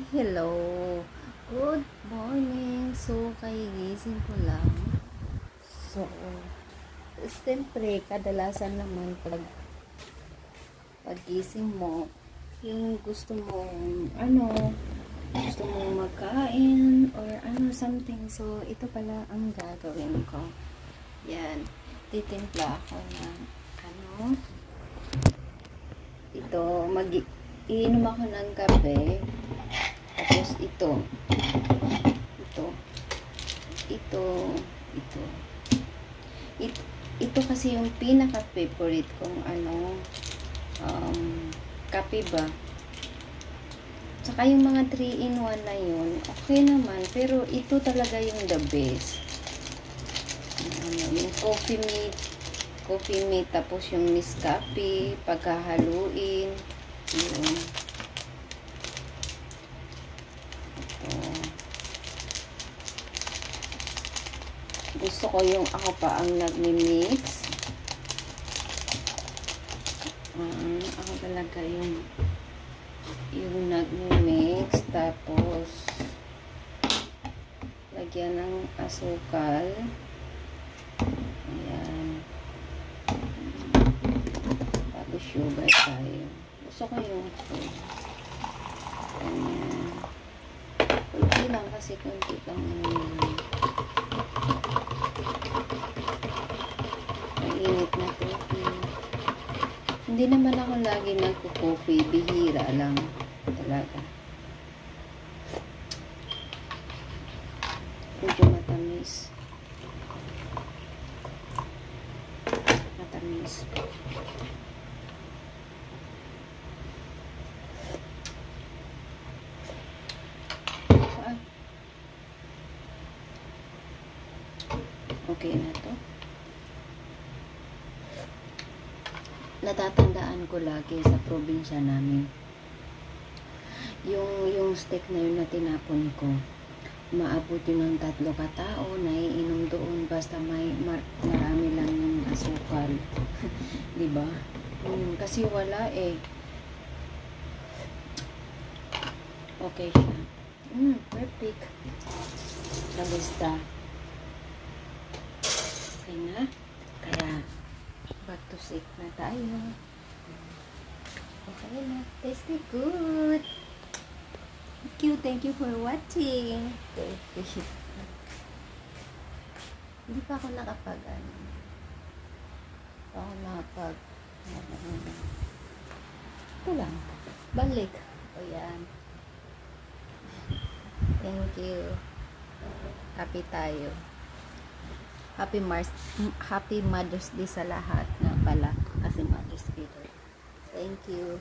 Hello! Good morning! So, kahigising ko lang. So, siyempre, kadalasan naman paggising mo, yung gusto mong, gusto mong magkain, or something. So, ito pala ang gagawin ko. Yan. Titimpla ako ng, ito, iinom ako ng kape. Tapos ito, ito kasi yung pinaka-favorite kong kape ba. Tsaka yung mga 3-in-1 na yun, okay naman, pero ito talaga yung the best. Yung coffee mate, tapos yung Nescafe, pagkahaluin, yun. Gusto ko yung ako pa ang nagmi-mix. Ako talaga yung nagmi-mix. Tapos lagyan ng asukal. Ayan. Tapos sugar tayo. Gusto ko yung ayan. Kunti lang kasi kunti lang mainit na tubig. Hindi naman ako lagi nagko-coffee, bihira lang talaga. Medyo matamis. Okay na to. Natatandaan ko lagi sa probinsya namin, yung steak na yun na tinapon ko, maabot yun ng 3 katao na iinom doon basta marami lang yung asukal. Diba? Kasi wala okay siya. Perfect. Kalista. Okay na. Kaya back to sick na tayo. Okay na. Tasty good. Thank you for watching. Hindi pa ako ito lang. Balik. O yan. Thank you. Happy tayo. Happy Mother's Day sa lahat na pala kasi Mother's Day. Thank you.